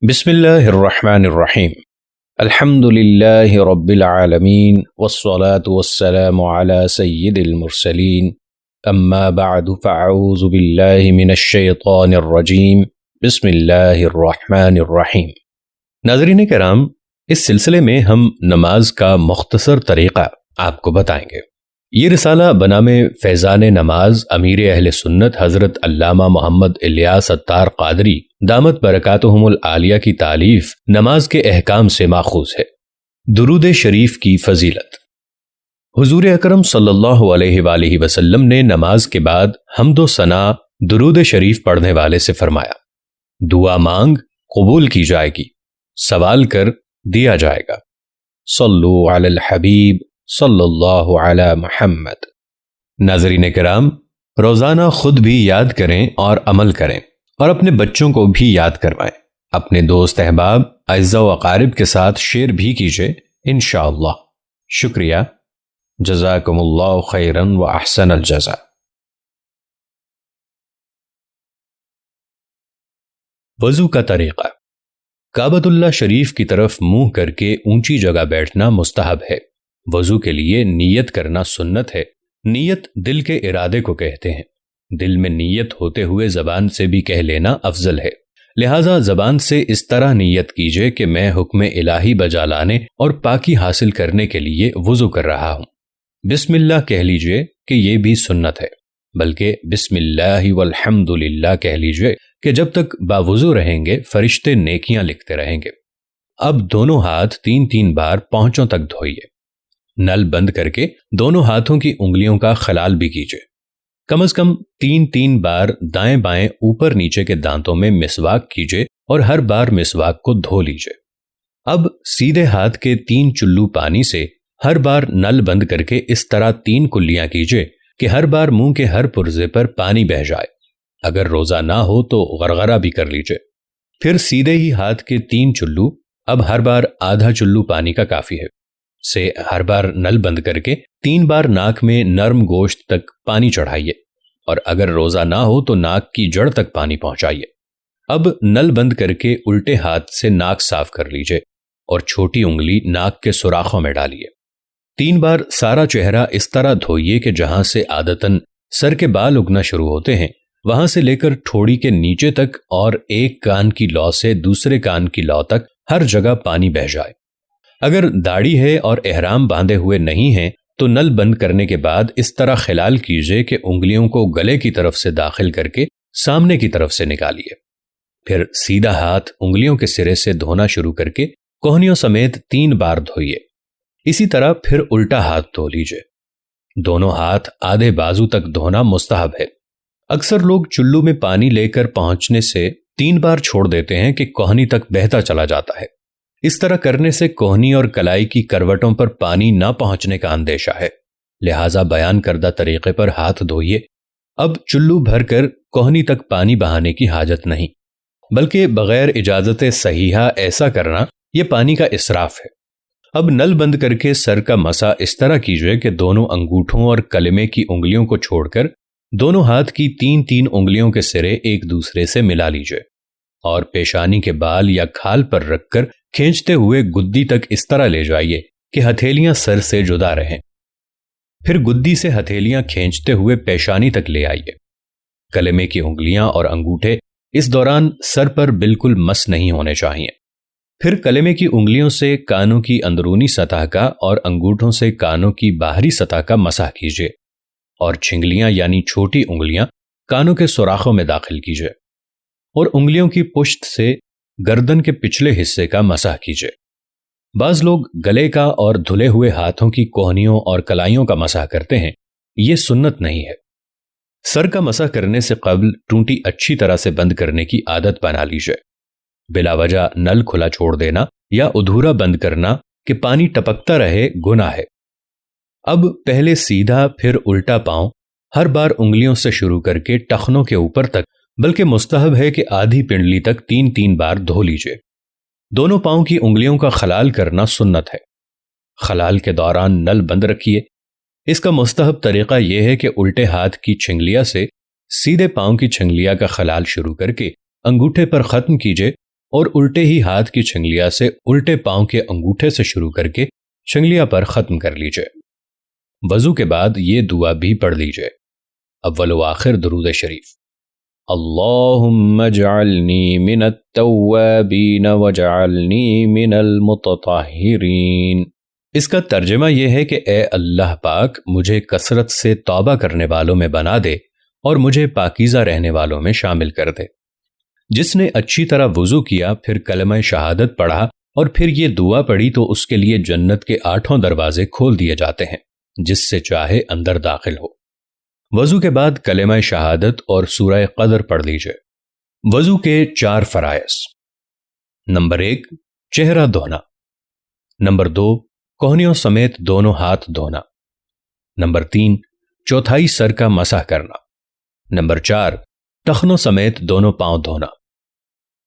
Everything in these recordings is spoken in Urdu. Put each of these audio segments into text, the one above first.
بسم اللہ الرحمن الرحیم الحمد للہ رب العالمین والصلاة والسلام علی سید المرسلین اما بعد فاعوذ باللہ من الشیطان الرجیم بسم اللہ الرحمن الرحیم۔ ناظرین کرام، اس سلسلے میں ہم نماز کا مختصر طریقہ آپ کو بتائیں گے۔ یہ رسالہ بنام فیضان نماز امیر اہل سنت حضرت علامہ محمد الیاس عطار قادری دامت برکاتہم العالیہ کی تالیف نماز کے احکام سے ماخوذ ہے۔ درود شریف کی فضیلت۔ حضور اکرم صلی اللہ علیہ وآلہ وسلم نے نماز کے بعد حمد و ثنا درود شریف پڑھنے والے سے فرمایا، دعا مانگ قبول کی جائے گی، سوال کر دیا جائے گا۔ صلو علی الحبیب صلی اللہ علی محمد۔ ناظرین کرام، روزانہ خود بھی یاد کریں اور عمل کریں، اور اپنے بچوں کو بھی یاد کروائیں۔ اپنے دوست احباب، اعزاء و اقارب کے ساتھ شیئر بھی کیجئے انشاءاللہ۔ شکریہ، جزاکم اللہ خیراً و احسن الجزاء۔ وضو کا طریقہ۔ کعبۃ اللہ شریف کی طرف منہ کر کے اونچی جگہ بیٹھنا مستحب ہے۔ وضو کے لیے نیت کرنا سنت ہے۔ نیت دل کے ارادے کو کہتے ہیں۔ دل میں نیت ہوتے ہوئے زبان سے بھی کہہ لینا افضل ہے، لہٰذا زبان سے اس طرح نیت کیجئے کہ میں حکم الہی بجا لانے اور پاکی حاصل کرنے کے لیے وضو کر رہا ہوں۔ بسم اللہ کہہ لیجئے کہ یہ بھی سنت ہے، بلکہ بسم اللہ والحمد للہ کہہ لیجئے کہ جب تک باوضو رہیں گے فرشتے نیکیاں لکھتے رہیں گے۔ اب دونوں ہاتھ 3 بار پونچھوں تک دھوئیے۔ نل بند کر کے دونوں ہاتھوں کی انگلیوں کا خلال بھی کیجئے۔ کم از کم 3 بار دائیں بائیں اوپر نیچے کے دانتوں میں مسواک کیجئے اور ہر بار مسواک کو دھو لیجئے۔ اب سیدھے ہاتھ کے 3 چلو پانی سے ہر بار نل بند کر کے اس طرح 3 کلیاں کیجئے کہ ہر بار منہ کے ہر پرزے پر پانی بہہ جائے۔ اگر روزہ نہ ہو تو غرغرہ بھی کر لیجئے۔ پھر سیدھے ہی ہاتھ کے 3 چلو، اب ہر بار آدھا چلو پانی کا کافی ہے، سے ہر بار نل بند کر کے 3 بار ناک میں نرم گوشت تک پانی چڑھائیے، اور اگر روزہ نہ ہو تو ناک کی جڑ تک پانی پہنچائیے۔ اب نل بند کر کے الٹے ہاتھ سے ناک صاف کر لیجئے اور چھوٹی انگلی ناک کے سوراخوں میں ڈالیے۔ 3 بار سارا چہرہ اس طرح دھوئیے کہ جہاں سے عادتاً سر کے بال اگنا شروع ہوتے ہیں وہاں سے لے کر ٹھوڑی کے نیچے تک اور ایک کان کی لو سے دوسرے کان کی لو تک ہر جگہ پانی بہہ جائے۔ اگر داڑھی ہے اور احرام باندھے ہوئے نہیں ہیں تو نل بند کرنے کے بعد اس طرح خلال کیجئے کہ انگلیوں کو گلے کی طرف سے داخل کر کے سامنے کی طرف سے نکالیے۔ پھر سیدھا ہاتھ انگلیوں کے سرے سے دھونا شروع کر کے کوہنیوں سمیت 3 بار دھوئیے۔ اسی طرح پھر الٹا ہاتھ دھو لیجئے۔ دونوں ہاتھ آدھے بازو تک دھونا مستحب ہے۔ اکثر لوگ چلو میں پانی لے کر پہنچنے سے 3 بار چھوڑ دیتے ہیں کہ کوہنی تک بہتا چلا جاتا ہے۔ اس طرح کرنے سے کوہنی اور کلائی کی کروٹوں پر پانی نہ پہنچنے کا اندیشہ ہے، لہٰذا بیان کردہ طریقے پر ہاتھ دھوئیے۔ اب چلو بھر کر کوہنی تک پانی بہانے کی حاجت نہیں، بلکہ بغیر اجازت صحیحہ ایسا کرنا یہ پانی کا اسراف ہے۔ اب نل بند کر کے سر کا مسح اس طرح کیجئے کہ دونوں انگوٹھوں اور کلمے کی انگلیوں کو چھوڑ کر دونوں ہاتھ کی 3 انگلیوں کے سرے ایک دوسرے سے ملا لیجئے، اور پیشانی کے بال یا کھال پر رکھ کر کھینچتے ہوئے گدی تک اس طرح لے جائیے کہ ہتھیلیاں سر سے جدا رہیں۔ پھر گدی سے ہتھیلیاں کھینچتے ہوئے پیشانی تک لے آئیے۔ کلمے کی انگلیاں اور انگوٹھے اس دوران سر پر بالکل مس نہیں ہونے چاہیے۔ پھر کلمے کی انگلیوں سے کانوں کی اندرونی سطح کا اور انگوٹھوں سے کانوں کی باہری سطح کا مسح کیجیے، اور چھنگلیاں یعنی چھوٹی انگلیاں کانوں کے سوراخوں میں داخل کیجیے، اور انگلیوں کی پشت سے گردن کے پچھلے حصے کا مسح کیجیے۔ بعض لوگ گلے کا اور دھلے ہوئے ہاتھوں کی کوہنیوں اور کلائیوں کا مسح کرتے ہیں، یہ سنت نہیں ہے۔ سر کا مسح کرنے سے قبل ٹونٹی اچھی طرح سے بند کرنے کی عادت بنا لیجیے۔ بلا وجہ نل کھلا چھوڑ دینا یا ادھورا بند کرنا کہ پانی ٹپکتا رہے گناہ ہے۔ اب پہلے سیدھا پھر الٹا پاؤں ہر بار انگلیوں سے شروع کر کے ٹخنوں کے اوپر تک، بلکہ مستحب ہے کہ آدھی پنڈلی تک 3 بار دھو لیجئے۔ دونوں پاؤں کی انگلیوں کا خلال کرنا سنت ہے۔ خلال کے دوران نل بند رکھیے۔ اس کا مستحب طریقہ یہ ہے کہ الٹے ہاتھ کی چھنگلیا سے سیدھے پاؤں کی چھنگلیا کا خلال شروع کر کے انگوٹھے پر ختم کیجئے اور الٹے ہی ہاتھ کی چھنگلیا سے الٹے پاؤں کے انگوٹھے سے شروع کر کے چھنگلیا پر ختم کر لیجئے۔ وضو کے بعد یہ دعا بھی پڑھ لیجئے۔ اول و آخر درود شریف۔ اللہم اجعلنی من التوابین واجعلنی من المتطہرین۔ اس کا ترجمہ یہ ہے کہ اے اللہ پاک مجھے کثرت سے توبہ کرنے والوں میں بنا دے اور مجھے پاکیزہ رہنے والوں میں شامل کر دے۔ جس نے اچھی طرح وضو کیا، پھر کلمہ شہادت پڑھا اور پھر یہ دعا پڑھی تو اس کے لیے جنت کے 8 دروازے کھول دیے جاتے ہیں، جس سے چاہے اندر داخل ہو۔ وضو کے بعد کلمہ شہادت اور سورہ قدر پڑھ لیجئے۔ وضو کے 4 فرائض۔ نمبر 1، چہرہ دھونا۔ نمبر 2، کوہنیوں سمیت دونوں ہاتھ دھونا۔ نمبر 3، چوتھائی سر کا مسح کرنا۔ نمبر 4، ٹخنوں سمیت دونوں پاؤں دھونا۔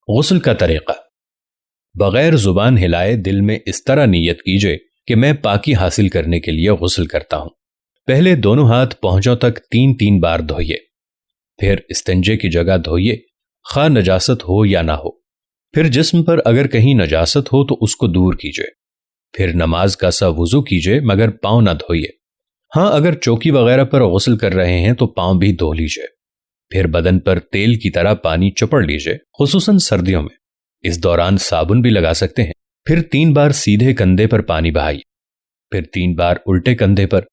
غسل کا طریقہ۔ بغیر زبان ہلائے دل میں اس طرح نیت کیجئے کہ میں پاکی حاصل کرنے کے لیے غسل کرتا ہوں۔ پہلے دونوں ہاتھ پہنچوں تک 3 بار دھوئیے، پھر استنجے کی جگہ دھوئیے، خواہ نجاست ہو یا نہ ہو۔ پھر جسم پر اگر کہیں نجاست ہو تو اس کو دور کیجئے۔ پھر نماز کا سا وضو کیجئے مگر پاؤں نہ دھوئیے۔ ہاں اگر چوکی وغیرہ پر غسل کر رہے ہیں تو پاؤں بھی دھو لیجئے۔ پھر بدن پر تیل کی طرح پانی چپڑ لیجئے، خصوصاً سردیوں میں۔ اس دوران صابن بھی لگا سکتے ہیں۔ پھر 3 بار سیدھے کندھے پر پانی بہائیے، پھر 3 بار الٹے کندھے پر،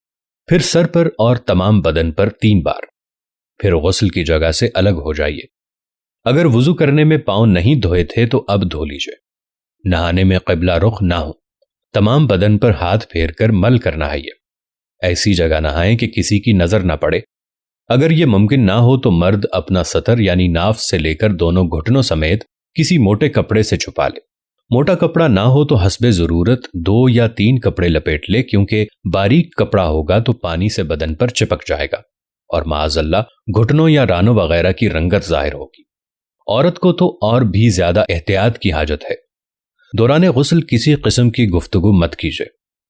پھر سر پر اور تمام بدن پر 3 بار۔ پھر غسل کی جگہ سے الگ ہو جائیے۔ اگر وضو کرنے میں پاؤں نہیں دھوئے تھے تو اب دھو لیجئے۔ نہانے میں قبلہ رخ نہ ہو۔ تمام بدن پر ہاتھ پھیر کر مل کر نہائیے۔ ایسی جگہ نہائیں کہ کسی کی نظر نہ پڑے۔ اگر یہ ممکن نہ ہو تو مرد اپنا سطر یعنی ناف سے لے کر دونوں گھٹنوں سمیت کسی موٹے کپڑے سے چھپا لے۔ موٹا کپڑا نہ ہو تو حسب ضرورت 2 یا 3 کپڑے لپیٹ لے، کیونکہ باریک کپڑا ہوگا تو پانی سے بدن پر چپک جائے گا اور معاذ اللہ گھٹنوں یا رانوں وغیرہ کی رنگت ظاہر ہوگی۔ عورت کو تو اور بھی زیادہ احتیاط کی حاجت ہے۔ دوران غسل کسی قسم کی گفتگو مت کیجیے،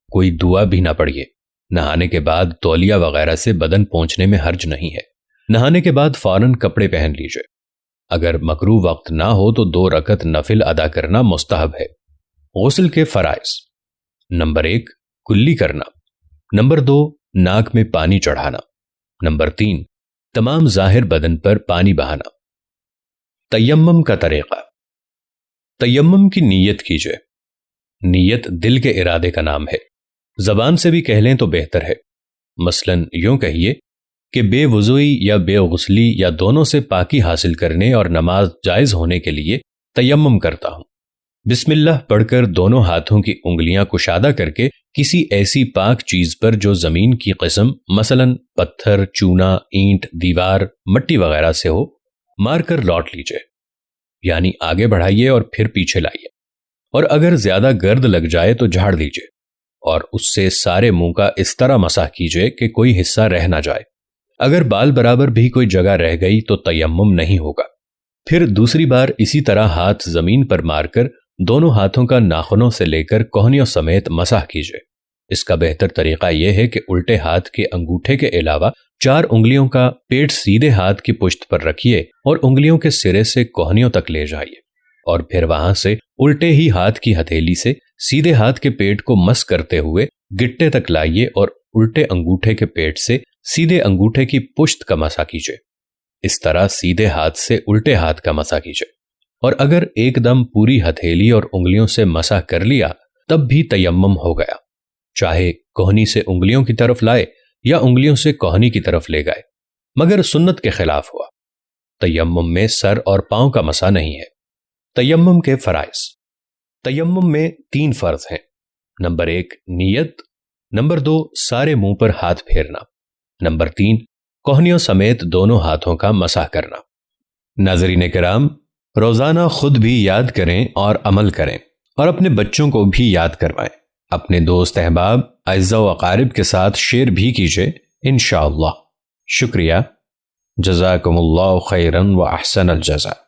کوئی دعا بھی نہ پڑھیے۔ نہانے کے بعد تولیہ وغیرہ سے بدن پونچھنے میں حرج نہیں ہے۔ نہانے کے بعد فوراً کپڑے پہن لیجیے۔ اگر مکروہ وقت نہ ہو تو 2 رکعت نفل ادا کرنا مستحب ہے۔ غسل کے فرائض۔ نمبر 1، کلی کرنا۔ نمبر 2، ناک میں پانی چڑھانا۔ نمبر 3، تمام ظاہر بدن پر پانی بہانا۔ تیمم کا طریقہ۔ تیمم کی نیت کیجیے۔ نیت دل کے ارادے کا نام ہے، زبان سے بھی کہہ لیں تو بہتر ہے۔ مثلاً یوں کہیے کہ بے وضوئی یا بے غسلی یا دونوں سے پاکی حاصل کرنے اور نماز جائز ہونے کے لیے تیمم کرتا ہوں۔ بسم اللہ پڑھ کر دونوں ہاتھوں کی انگلیاں کشادہ کر کے کسی ایسی پاک چیز پر جو زمین کی قسم مثلاً پتھر، چونا، اینٹ، دیوار، مٹی وغیرہ سے ہو، مار کر لوٹ لیجئے، یعنی آگے بڑھائیے اور پھر پیچھے لائیے، اور اگر زیادہ گرد لگ جائے تو جھاڑ دیجئے اور اس سے سارے منہ کا اس طرح مسح کیجئے کہ کوئی حصہ رہ نہ جائے۔ اگر بال برابر بھی کوئی جگہ رہ گئی تو تیمم نہیں ہوگا۔ پھر دوسری بار اسی طرح ہاتھ زمین پر مار کر دونوں ہاتھوں کا ناخنوں سے لے کر کوہنیوں سمیت مسح کیجئے۔ اس کا بہتر طریقہ یہ ہے کہ الٹے ہاتھ کے انگوٹھے کے علاوہ 4 انگلیوں کا پیٹ سیدھے ہاتھ کی پشت پر رکھیے اور انگلیوں کے سرے سے کوہنیوں تک لے جائیے، اور پھر وہاں سے الٹے ہی ہاتھ کی ہتھیلی سے سیدھے ہاتھ کے پیٹ کو مس کرتے ہوئے گٹے تک لائیے اور الٹے انگوٹھے کے پیٹ سے سیدھے انگوٹھے کی پشت کا مسح کیجیے۔ اس طرح سیدھے ہاتھ سے الٹے ہاتھ کا مسح کیجیے، اور اگر ایک دم پوری ہتھیلی اور انگلیوں سے مسح کر لیا تب بھی تیمم ہو گیا، چاہے کوہنی سے انگلیوں کی طرف لائے یا انگلیوں سے کوہنی کی طرف لے گئے، مگر سنت کے خلاف ہوا۔ تیمم میں سر اور پاؤں کا مسح نہیں ہے۔ تیمم کے فرائض۔ تیمم میں 3 فرض ہیں۔ نمبر 1، نیت۔ نمبر 2، سارے منہ پر ہاتھ پھیرنا۔ نمبر 3، کوہنیوں سمیت دونوں ہاتھوں کا مسح کرنا۔ ناظرین کرام، روزانہ خود بھی یاد کریں اور عمل کریں، اور اپنے بچوں کو بھی یاد کروائیں۔ اپنے دوست احباب، اعزاء و اقارب کے ساتھ شیئر بھی کیجئے انشاءاللہ۔ شکریہ۔ جزاکم اللہ خیراً و احسن الجزاء۔